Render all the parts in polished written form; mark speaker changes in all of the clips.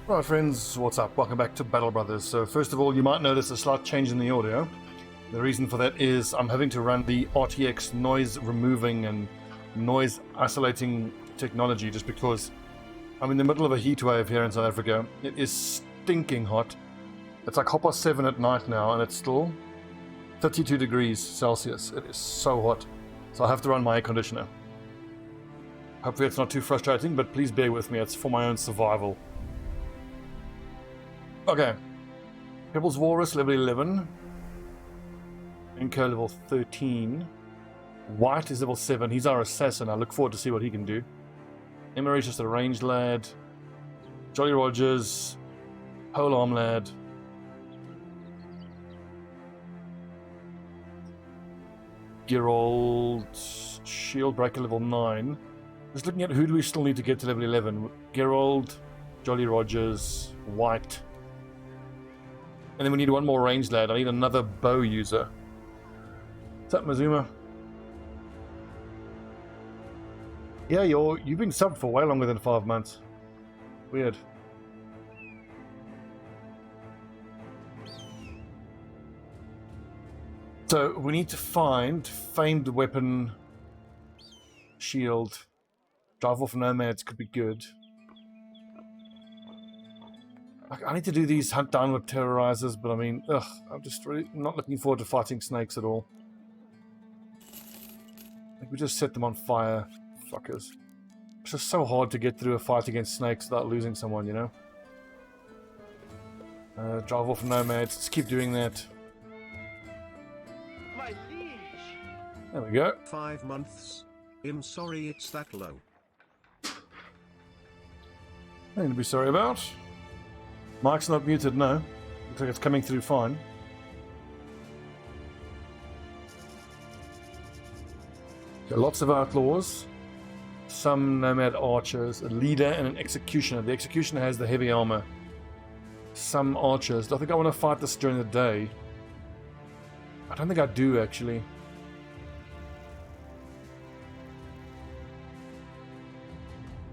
Speaker 1: Right friends, what's up? Welcome back to Battle Brothers. So first of all, you might notice a slight change in the audio. The reason for that is I'm having to run the RTX noise removing and noise isolating technology just because I'm in the middle of a heat wave here in South Africa. It is stinking hot. It's like 7:30 at night now and it's still 32 degrees Celsius. It is so hot. So I have to run my air conditioner. Hopefully it's not too frustrating, but please bear with me. It's for my own survival. Okay, People's Walrus level 11, Inco level 13, White is level 7, he's our assassin, I look forward to see what he can do. Emery's just a ranged lad, Jolly Rogers, Polearm lad, Geralt, Shield Breaker level 9, just looking at who do we still need to get to level 11, Geralt, Jolly Rogers, White. And then we need one more ranged lad. I need another bow user. What's up, Mazuma? Yeah, you've been subbed for way longer than 5 months. Weird. So we need to find famed weapon, shield. Drive off nomads could be good. I need to do these hunt down with terrorizers, but I mean, I'm just really not looking forward to fighting snakes at all. Like we just set them on fire, fuckers. It's just so hard to get through a fight against snakes without losing someone, you know? Drive off nomads, let's keep doing that.
Speaker 2: My liege.
Speaker 1: There we go.
Speaker 3: 5 months. I'm sorry it's that low.
Speaker 1: Nothing to be sorry about. Mike's not muted, no. Looks like it's coming through fine. Okay, lots of outlaws, some nomad archers, a leader and an executioner. The executioner has the heavy armor. Some archers. I think I want to fight this during the day. I don't think I do, actually.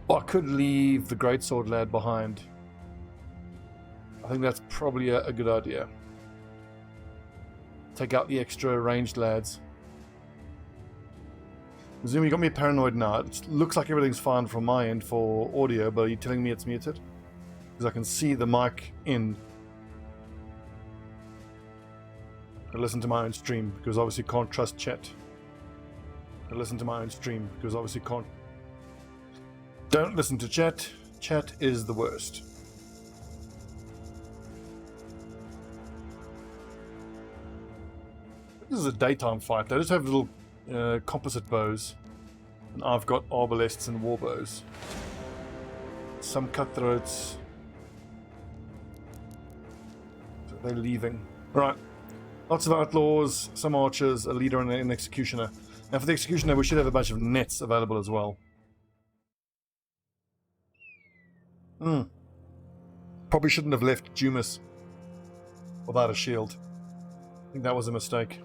Speaker 1: Oh, I could leave the greatsword lad behind. I think that's probably a good idea. Take out the extra ranged lads. Zoom, you got me paranoid now. It looks like everything's fine from my end for audio, but are you telling me it's muted? Because I can see the mic in. I listen to my own stream because obviously can't trust chat. I listen to my own stream because obviously can't. Don't listen to chat. Chat is the worst. This is a daytime fight. They just have little composite bows. And I've got arbalests and war bows. Some cutthroats. So they're leaving. Right. Lots of outlaws, some archers, a leader and an executioner. Now for the executioner we should have a bunch of nets available as well. Probably shouldn't have left Jumas without a shield. I think that was a mistake.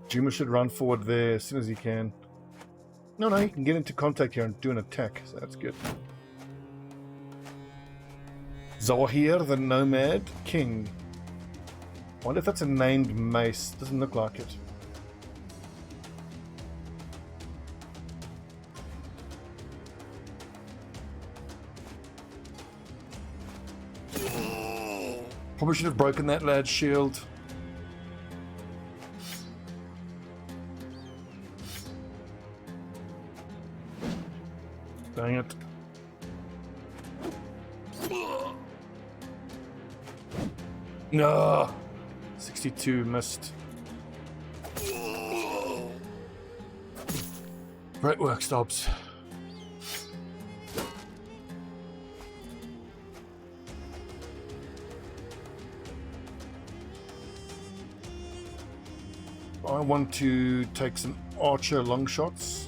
Speaker 1: Juma should run forward there as soon as he can. No, he can get into contact here and do an attack, so that's good. Zahir, the Nomad King. I wonder if that's a named mace. Doesn't look like it. Probably should have broken that lad's shield. Dang it. No! 62 missed. Great work, Stobbs. I want to take some archer long shots.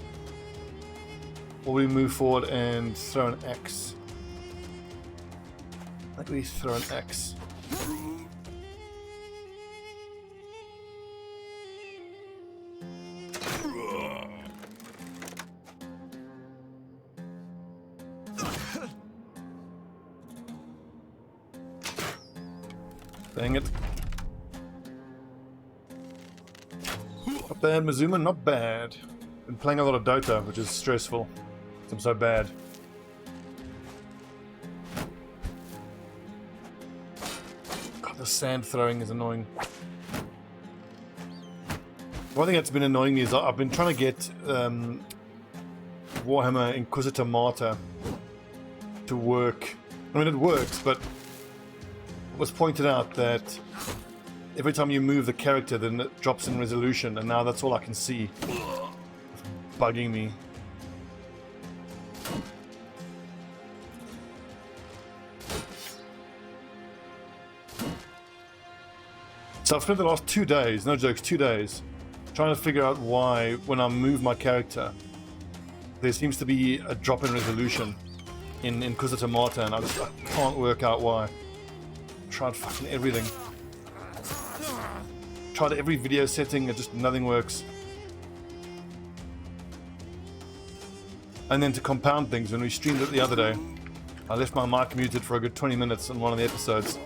Speaker 1: Or we move forward and throw an axe. I think we throw an axe. Dang it. Not bad, Mazuma, not bad. Been playing a lot of Dota, which is stressful. I'm so bad. God, the sand throwing is annoying. One thing that's been annoying me is I've been trying to get Warhammer Inquisitor Martyr to work. I mean, it works, but it was pointed out that every time you move the character, then it drops in resolution, and now that's all I can see. It's bugging me. So I've spent the last 2 days, no jokes, 2 days, trying to figure out why, when I move my character, there seems to be a drop in resolution in Inquisitor Martyr, and I can't work out why. Tried fucking everything. Tried every video setting, it just nothing works. And then to compound things, when we streamed it the other day, I left my mic muted for a good 20 minutes on one of the episodes.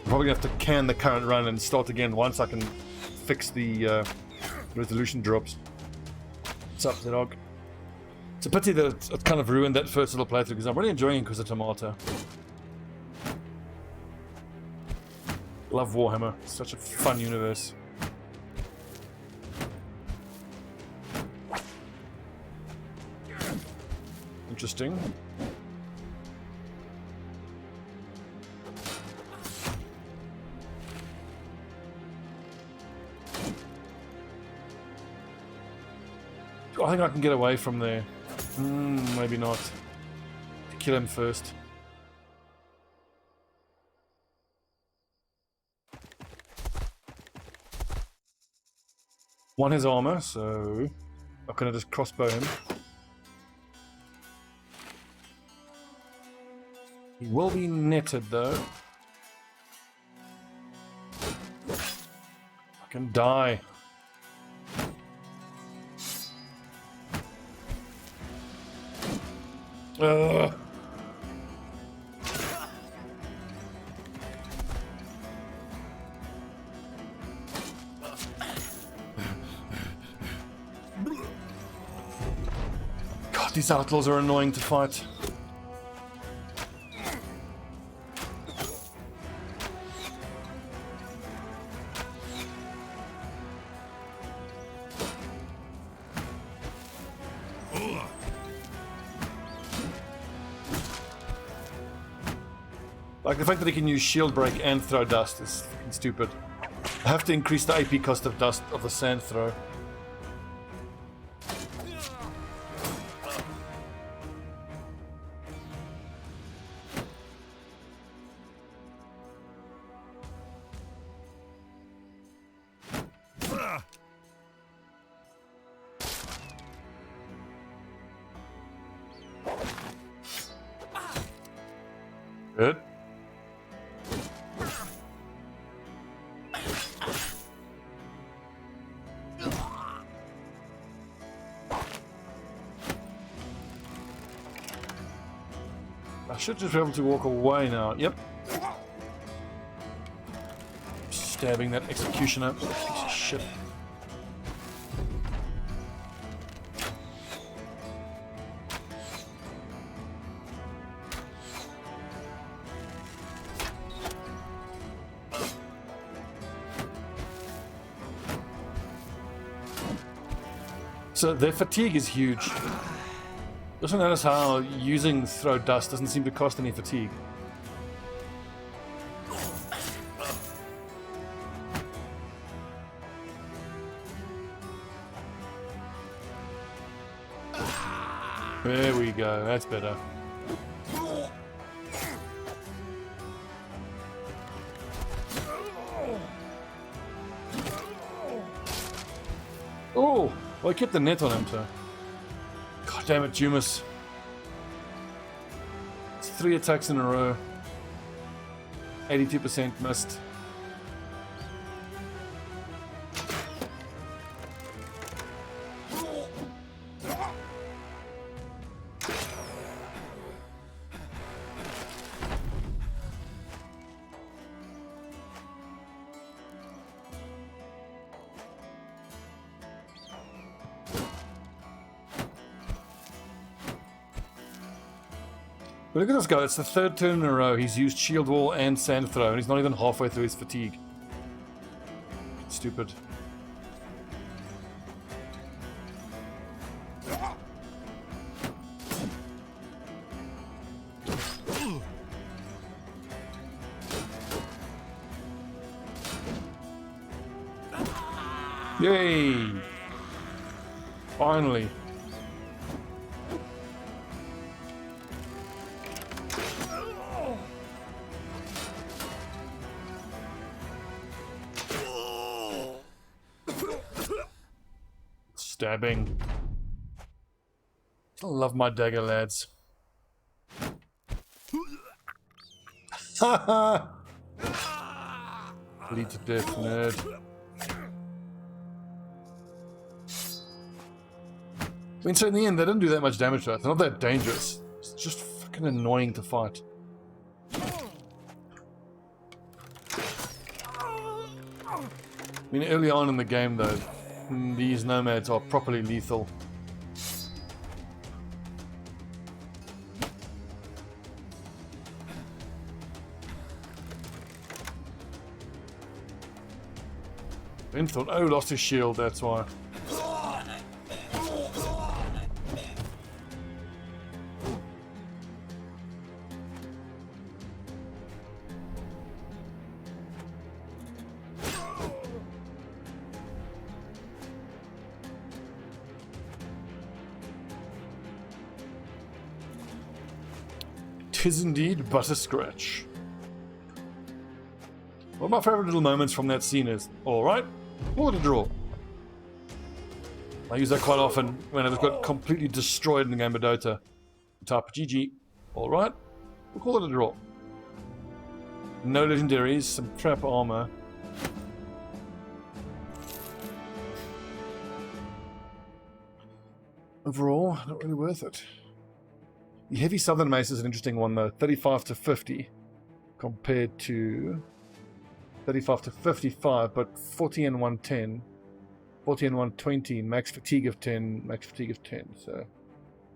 Speaker 1: I'm probably gonna have to can the current run and start again once I can fix the resolution drops. What's up, Zedog? It's a pity that it kind of ruined that first little playthrough, because I'm really enjoying Inquisitor Martyr. Love Warhammer. It's such a fun universe. Interesting. I think I can get away from there. Maybe not. Kill him first. One has armor, so I'm gonna just crossbow him. He will be netted though. I can die. Ugh. God, these outlaws are annoying to fight. Like, the fact that he can use shield break and throw dust is fucking stupid. I have to increase the AP cost of dust of the sand throw. Good. I should just be able to walk away now. Yep. Stabbing that executioner. Piece of shit. So their fatigue is huge. Also notice how using throw dust doesn't seem to cost any fatigue. There we go, that's better. Oh, well, I kept the net on him, so. God damn it, Jumas. It's 3 attacks in a row. 82% missed. But look at this guy, it's the third turn in a row. He's used shield wall and sand throw, and he's not even halfway through his fatigue. Stupid. Yay! Finally. Stabbing. I love my dagger, lads. Haha! Bleed to death, nerd. I mean, so in the end, they didn't do that much damage to us. They're not that dangerous. It's just fucking annoying to fight. I mean, early on in the game, though, these nomads are properly lethal. Ben thought, oh, lost his shield, that's why. Tis indeed but a scratch. One of my favorite little moments from that scene is, alright, call it a draw. I use that quite often when I just got completely destroyed in the game of Dota. Type GG, alright, we'll call it a draw. No legendaries, some trap armor. Overall, not really worth it. The heavy southern mace is an interesting one though, 35 to 50 compared to 35 to 55, but 40 and 110, 40 and 120, max fatigue of 10, max fatigue of 10, so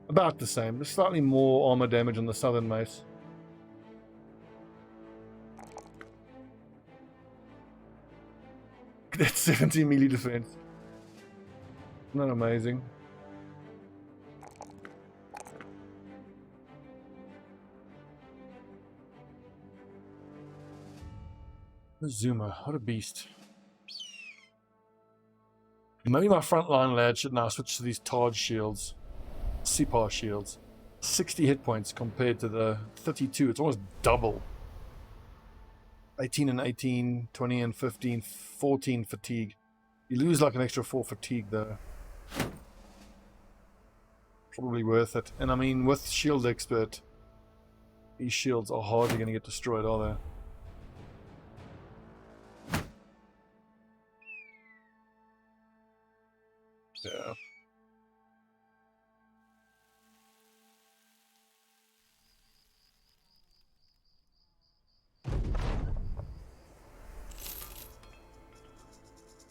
Speaker 1: about the same. There's slightly more armor damage on the southern mace. That's 70 melee defense. Not amazing. Zuma, what a beast. Maybe my frontline lad should now switch to these Taj shields. Sipar shields. 60 hit points compared to the 32. It's almost double. 18 and 18, 20 and 15, 14 fatigue. You lose like an extra 4 fatigue though. Probably worth it. And I mean, with Shield Expert, these shields are hardly going to get destroyed, are they? Yeah.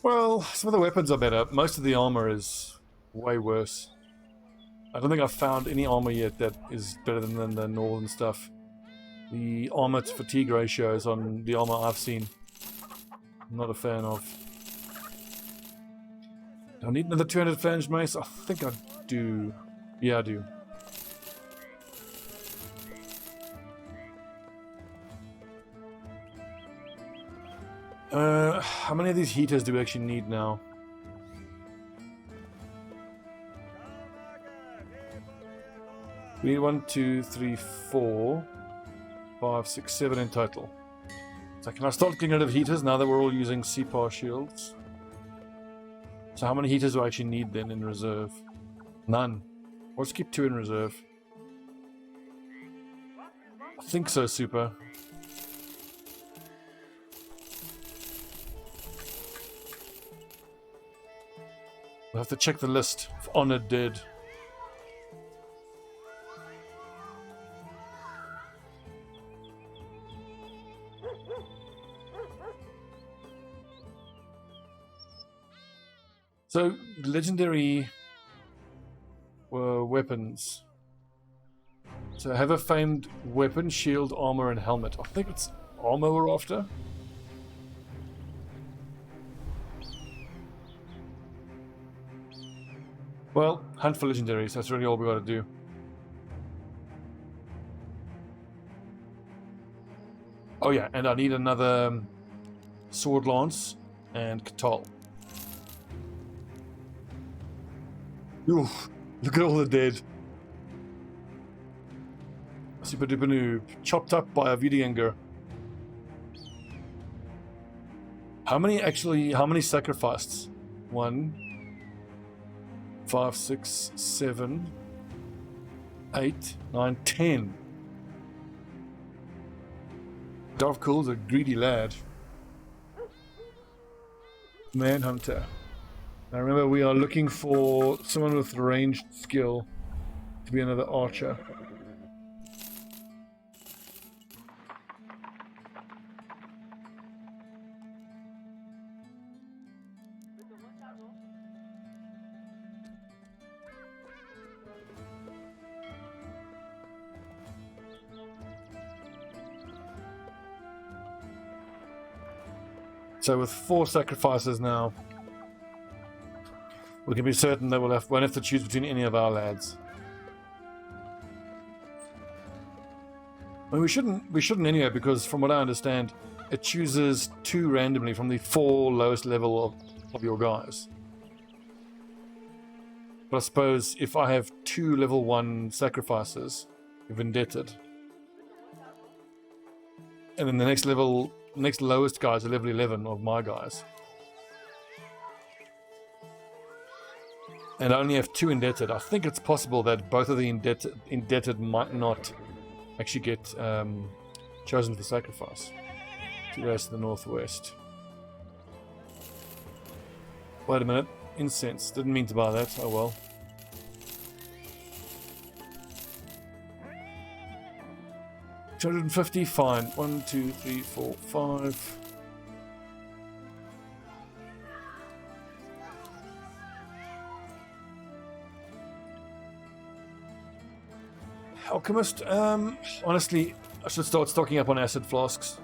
Speaker 1: Well, some of the weapons are better. Most of the armor is way worse. I don't think I've found any armor yet that is better than the northern stuff. The armor to fatigue ratios on the armor I've seen, I'm not a fan of. Do I need another 200 flanged mace? I think I do. Yeah, I do. How many of these heaters do we actually need now? We need 1, 2, 3, 4, 5, 6, 7 in total. So can I start getting rid of heaters now that we're all using CPAR shields? So how many heaters do I actually need then in reserve? None. Let's keep 2 in reserve. I think so, Super. We'll have to check the list of honored dead. So, legendary weapons. So have a famed weapon, shield, armor, and helmet. I think it's armor we're after. Well, hunt for legendaries. That's really all we got to do. Oh yeah, and I need another sword lance and Katal. Oof, look at all the dead. Super duper noob. Chopped up by a Vidianger. How many sacrificed? 1, 5, 6, 7, 8, 9, 10. Davkul's a greedy lad. Manhunter. Now remember, we are looking for someone with ranged skill to be another archer. So with 4 sacrifices now, we can be certain that won't have to choose between any of our lads. I mean, we shouldn't anyway, because from what I understand, it chooses 2 randomly from the 4 lowest level of your guys. But I suppose if I have 2 level 1 sacrifices, you've indebted. And then the next lowest guys are level 11 of my guys. And I only have 2 indebted. I think it's possible that both of the indebted might not actually get chosen for sacrifice. 2 days to the northwest. Wait a minute. Incense. Didn't mean to buy that. Oh well. $250, fine. 1, 2, 3, 4, 5. Alchemist, honestly, I should start stocking up on acid flasks.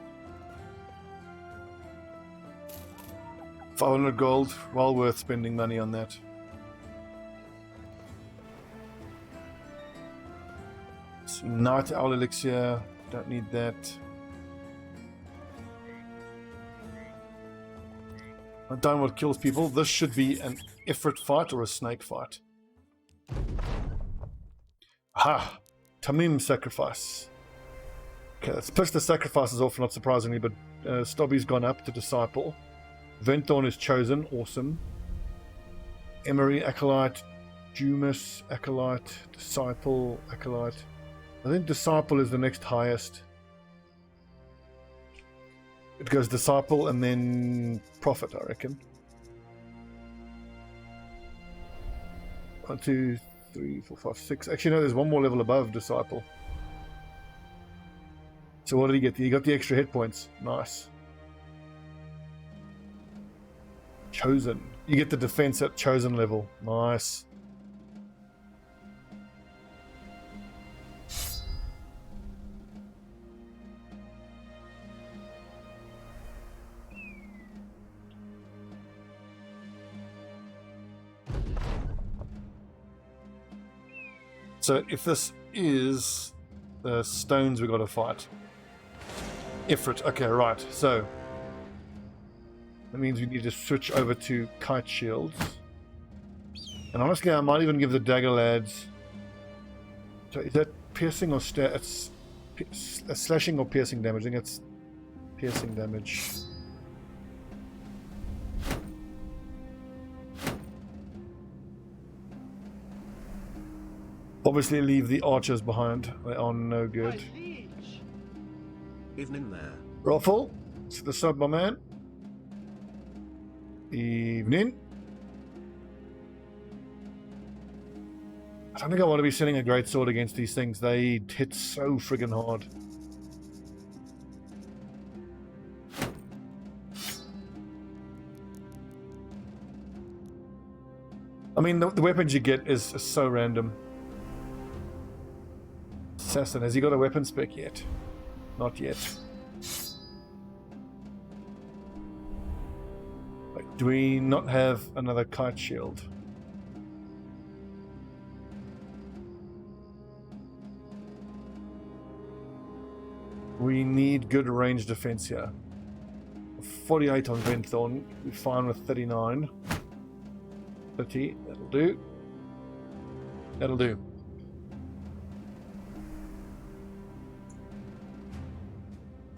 Speaker 1: 500 gold, well worth spending money on that. Night Owl Elixir, don't need that. I've done what kills people. This should be an Ifrit fight or a snake fight. Aha! Tamim sacrifice. Okay, let's push the sacrifices off, not surprisingly, but Stobbie's gone up to Disciple. Venthorn is chosen, awesome. Emery, Acolyte, Dumas, Acolyte, Disciple, Acolyte. I think Disciple is the next highest. It goes Disciple and then Prophet, I reckon. 1, 2, 3, 4, 5, 6. Actually, no, there's one more level above Disciple. So what did he get? He got the extra hit points. Nice. Chosen. You get the defense at chosen level. Nice. So if this is the stones we got to fight. Ifrit. Okay, right. So that means we need to switch over to kite shields. And honestly, I might even give the dagger lads. So is that piercing or it's slashing or piercing damage? I think it's piercing damage. Obviously leave the archers behind. They are no good.
Speaker 3: Evening there.
Speaker 1: Ruffle, to the sub, my man. Evening. I don't think I want to be sending a great sword against these things. They hit so friggin' hard. I mean, the weapons you get is so random. Assassin, has he got a weapon spec yet? Not yet. Wait, do we not have another kite shield? We need good range defense here. 48 on Venthorn, we're fine with 39. 30, that'll do. That'll do.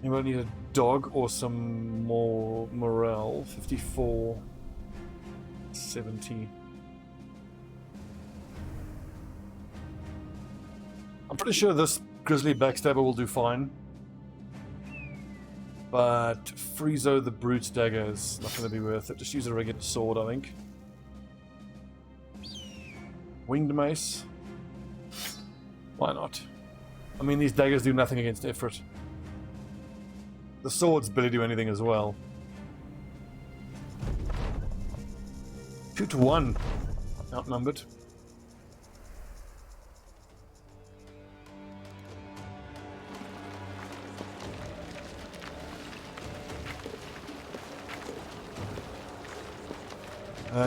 Speaker 1: Anybody need a dog or some more morale? 54, 70. I'm pretty sure this grizzly backstabber will do fine. But Friezo the Brute's dagger is not going to be worth it. Just use a regular sword, I think. Winged mace. Why not? I mean, these daggers do nothing against Ifrit. The swords barely do anything as well. 2 to 1. Outnumbered.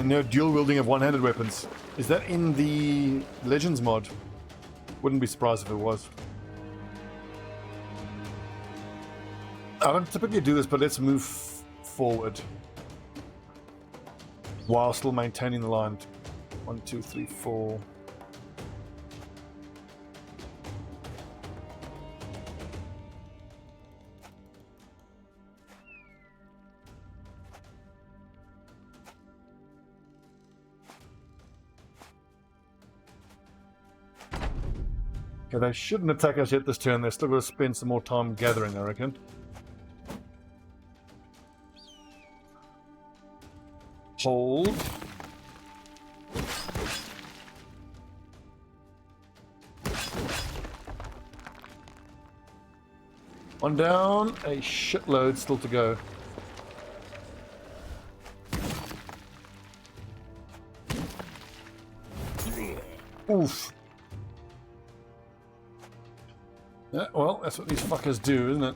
Speaker 1: No dual wielding of one-handed weapons. Is that in the Legends mod? Wouldn't be surprised if it was. I don't typically do this, but let's move forward while still maintaining the line. 1, 2, 3, 4. Okay, they shouldn't attack us yet this turn. They're still going to spend some more time gathering, I reckon. Hold. One down, a shitload still to go. Oof. Yeah, well, that's what these fuckers do, isn't it?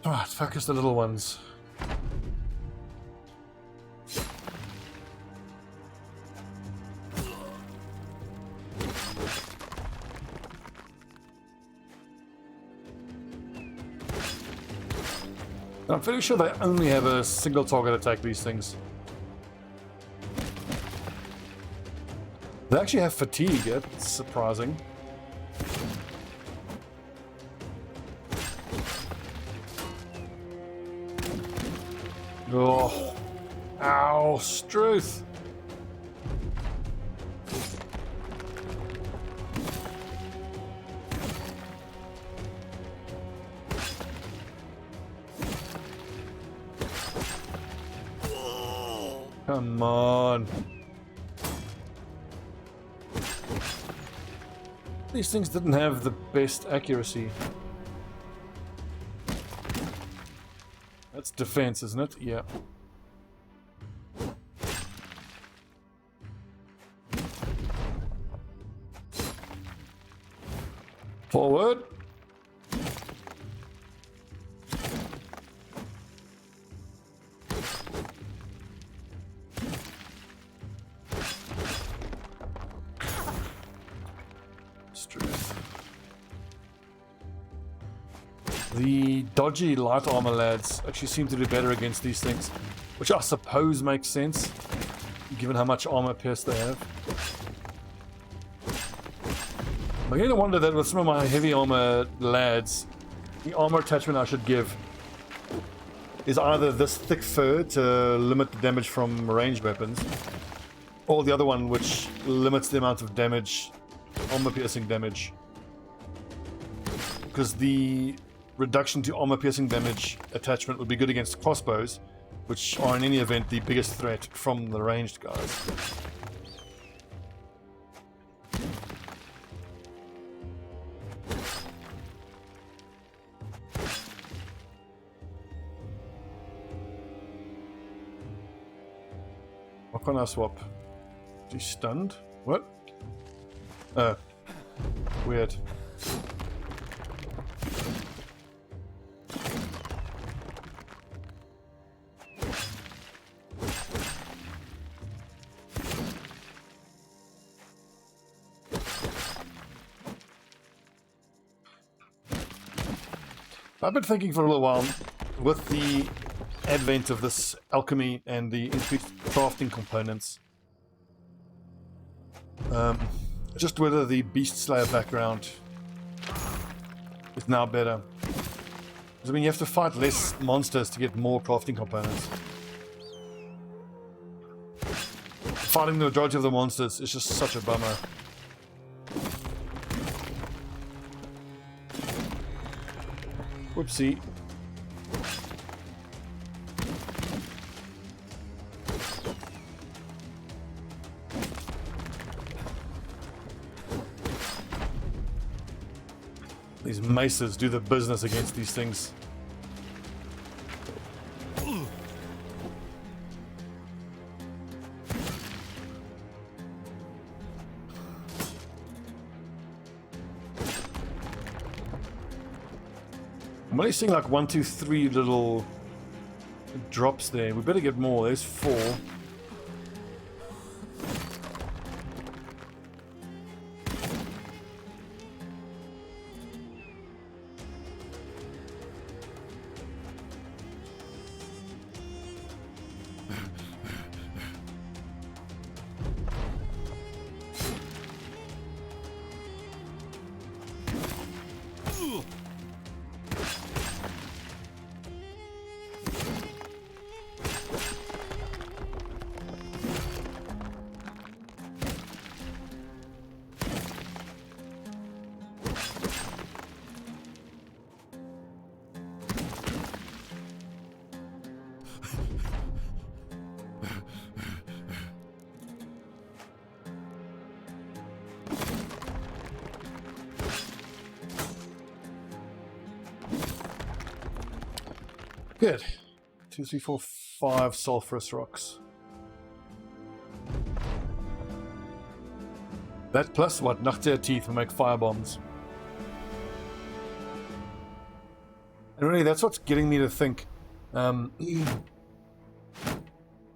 Speaker 1: Alright, focus the little ones. I'm fairly sure they only have a single target attack, these things. They actually have fatigue, it's surprising. Oh, ow, Struth. Come on. These things didn't have the best accuracy. That's defense, isn't it? Yeah. Forward. The dodgy light armor lads actually seem to do better against these things, which I suppose makes sense, given how much armor pierce they have. I'm beginning to wonder that with some of my heavy armor lads, the armor attachment I should give is either this thick fur to limit the damage from ranged weapons, or the other one which limits the amount of damage, armor piercing damage. Because the reduction to armor piercing damage attachment would be good against crossbows, which are in any event the biggest threat from the ranged guys. Quite a nice swap. Is he stunned? What? Weird. I've been thinking for a little while, with the advent of this alchemy and the increased crafting components, just whether the Beast Slayer background is now better. Because I mean, you have to fight less monsters to get more crafting components. Fighting the majority of the monsters is just such a bummer. Whoopsie. These maces do the business against these things. I'm only seeing like 1, 2, 3 little drops there. We better get more. There's 4. Good. 2, 3, 4, 5 sulfurous rocks. That plus what? Nachtear teeth will make fire bombs. And really, that's what's getting me to think.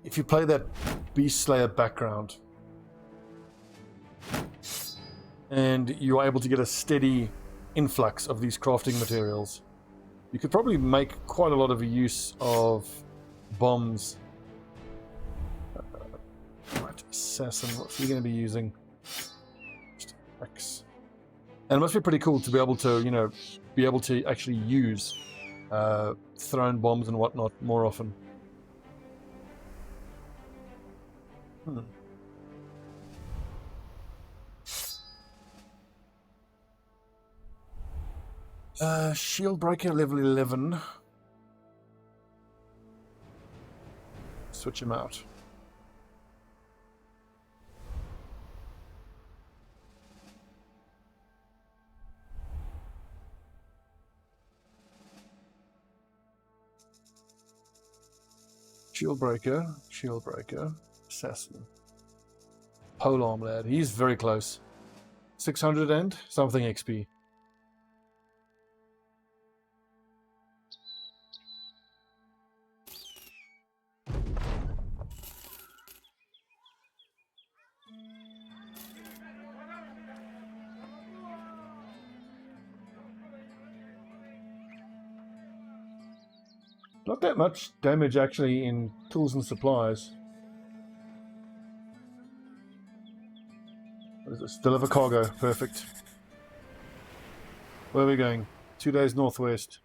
Speaker 1: If you play that Beast Slayer background, and you're able to get a steady influx of these crafting materials, you could probably make quite a lot of use of bombs. Right, assassin, what's he going to be using? Just X. And it must be pretty cool to be able to, you know, be able to actually use thrown bombs and whatnot more often. Shield breaker level 11. Switch him out. Shield breaker, assassin. Polearm lad, he's very close. 600 and something XP. Not that much damage actually in tools and supplies. What is this? Deliver cargo. Perfect. Where are we going? 2 days northwest.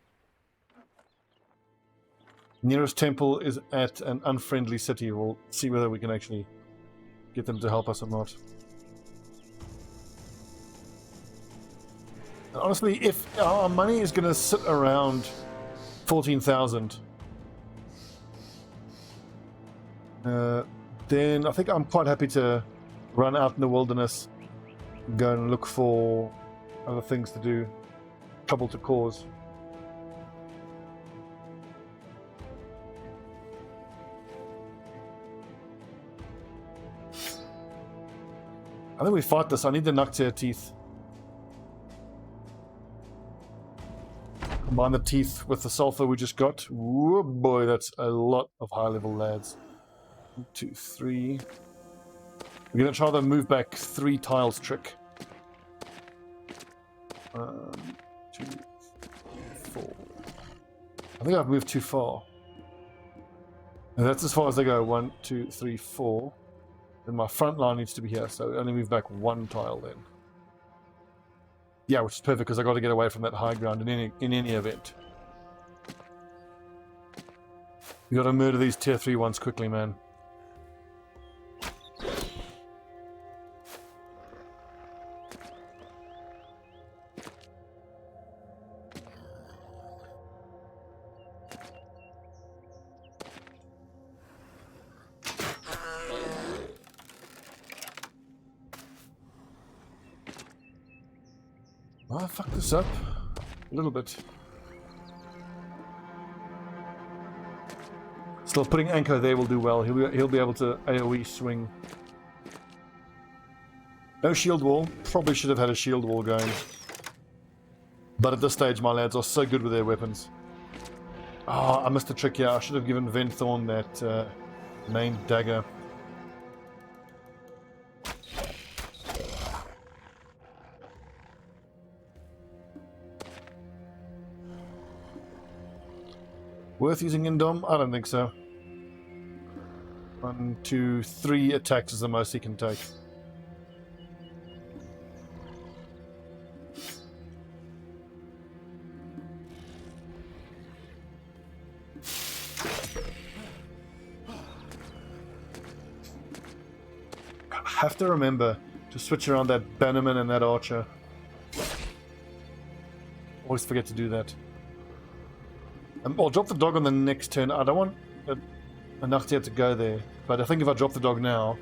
Speaker 1: Nearest temple is at an unfriendly city. We'll see whether we can actually get them to help us or not. Honestly, if our money is going to sit around 14,000, then I think I'm quite happy to run out in the wilderness, go and look for other things to do, trouble to cause. I think we fight this. I need the Noctier teeth. Combine the teeth with the sulfur we just got. Whoa, boy, that's a lot of high-level lads. 1, 2, 3. We're going to try the move back 3 tiles trick. 1, 2, 3, 4. I think I've moved too far. And that's as far as they go. 1, 2, 3, 4. Then my front line needs to be here, so only move back 1 tile then. Yeah, which is perfect because I got to get away from that high ground in any event. We got to murder these tier 3 ones quickly, man. I fucked this up a little bit. Still, putting Anko there will do well. He'll be able to AoE swing. No shield wall. Probably should have had a shield wall going. But at this stage, my lads are so good with their weapons. Ah, I missed a trick here. I should have given Venthorn that main dagger. Worth using Indom? I don't think so. 1, 2, 3 attacks is the most he can take. I have to remember to switch around that Bannerman and that Archer. Always forget to do that. I'll drop the dog on the next turn. I don't want a Noctier to go there. But I think if I drop the dog now,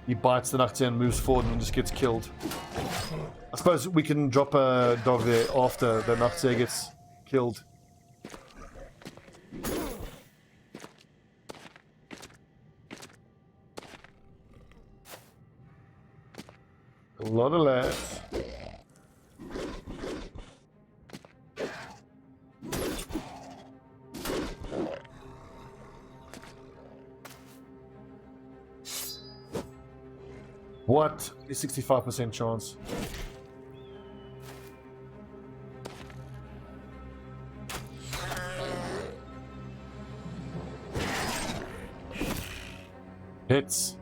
Speaker 1: he bites the Noctier and moves forward and just gets killed. I suppose we can drop a dog there after the Noctier gets killed. A lot of lads. What? A 65% chance. Hits.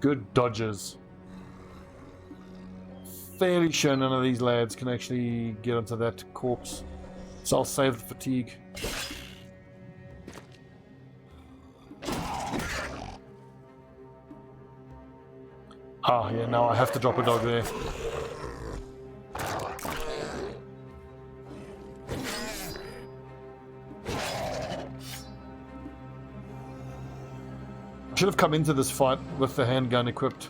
Speaker 1: Good dodges. Fairly sure none of these lads can actually get onto that corpse. So I'll save the fatigue. Ah, yeah, now I have to drop a dog there. I should have come into this fight with the handgun equipped.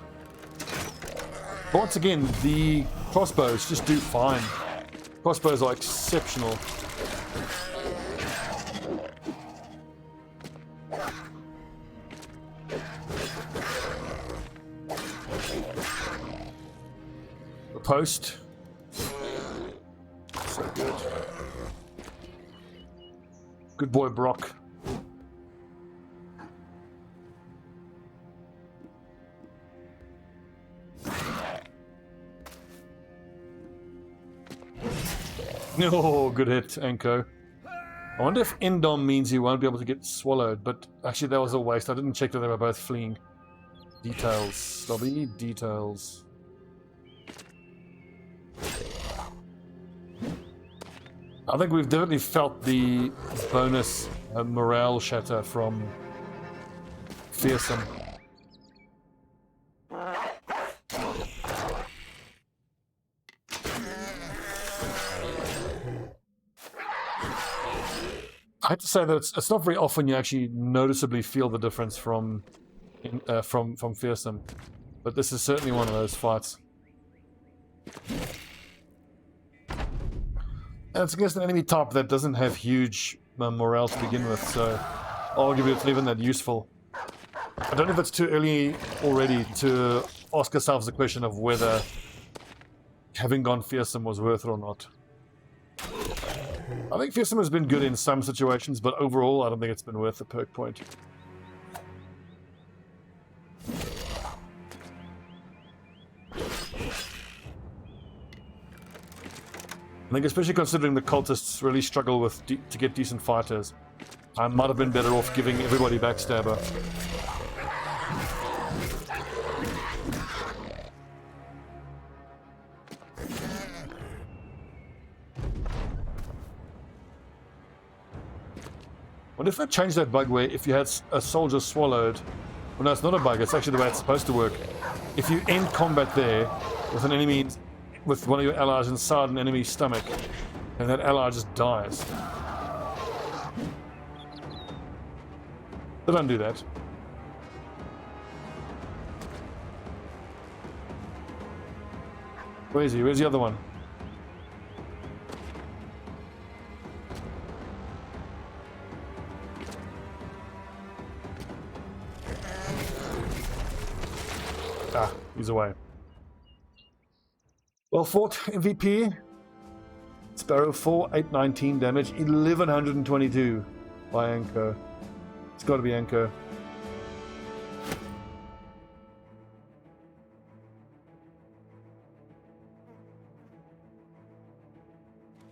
Speaker 1: But once again, the crossbows just do fine. Crossbows are exceptional. Post. So good. Good boy, Brock. Oh, good hit, Anko. I wonder if Indom means he won't be able to get swallowed, but actually that was a waste. I didn't check that they were both fleeing. Details, Stobbie, details. I think we've definitely felt the bonus morale shatter from Fearsome. I have to say that it's not very often you actually noticeably feel the difference from Fearsome, but this is certainly one of those fights. And it's against an enemy type that doesn't have huge morale to begin with, so I'll give it even that useful. I don't know if it's too early already to ask ourselves the question of whether having gone fearsome was worth it or not. I think fearsome has been good in some situations, but overall I don't think it's been worth the perk point. I think especially considering the cultists really struggle with to get decent fighters, I might have been better off giving everybody backstabber. What if I changed that bug where if you had a soldier swallowed, well no, it's not a bug, it's actually the way it's supposed to work. If you end combat there with an enemy, with one of your allies inside an enemy's stomach, and that ally just dies. They don't do that. Where is he? Where's the other one? Ah, he's away. Well fought, MVP. Sparrow 4, 819 damage, 1122 by Anchor. It's got to be Anchor.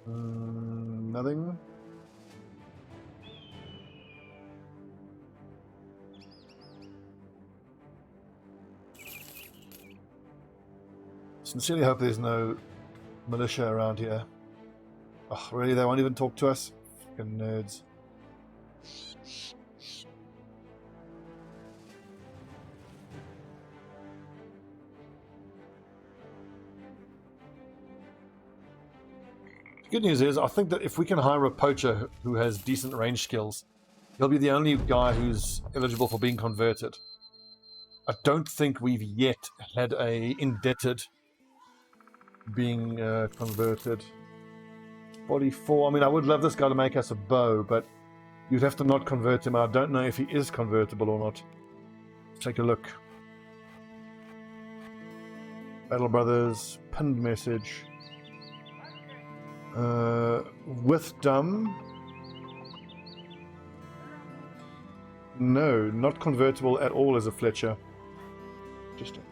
Speaker 1: Nothing. Sincerely hope there's no militia around here. Oh, really? They won't even talk to us? Fucking nerds. The good news is, I think that if we can hire a poacher who has decent range skills, he'll be the only guy who's eligible for being converted. I don't think we've yet had a indebted being converted. Body 4. I mean, I would love this guy to make us a bow, but you'd have to not convert him. I don't know if he is convertible or not. Let's take a look. Battle Brothers, pinned message. With dumb. No, not convertible at all as a Fletcher. Interesting.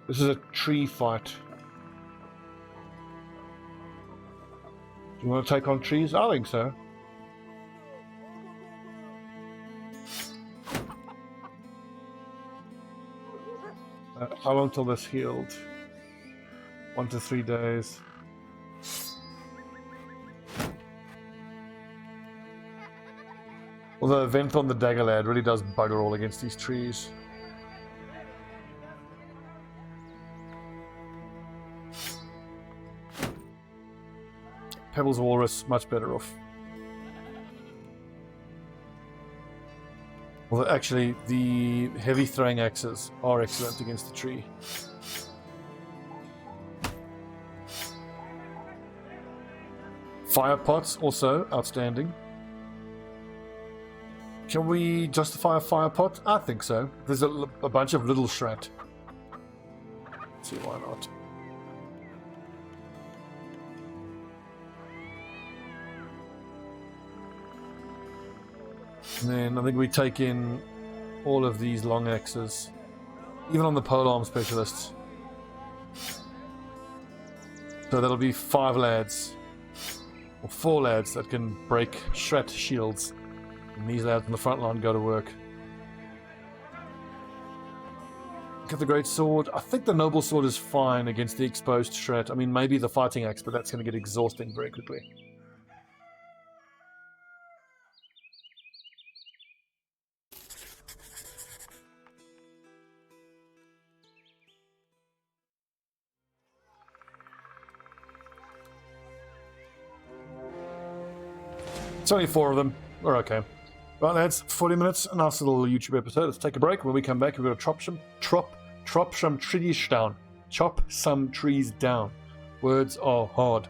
Speaker 1: This is a tree fight. Do you want to take on trees? I think so. How long till this healed? 1 to 3 days. Although Venthon the Dagger Lad really does bugger all against these trees. Pebbles Walrus, much better off. Although actually, the heavy throwing axes are excellent against the tree. Fire pots, also outstanding. Can we justify a fire pot? I think so. There's a bunch of little shrat. Let's see, why not? And then I think we take in all of these long axes, even on the polearm specialists. So that'll be 5 lads, or 4 lads that can break shrat shields. And these lads on the front line go to work. Look at the great sword. I think the noble sword is fine against the exposed shrat. I mean, maybe the fighting axe, but that's going to get exhausting very quickly. It's only 4 of them. We're okay. Right, lads, 40 minutes, a nice little YouTube episode. Let's take a break. When we come back, we've got a Tropsham Tradition chop some trees down. Words are hard.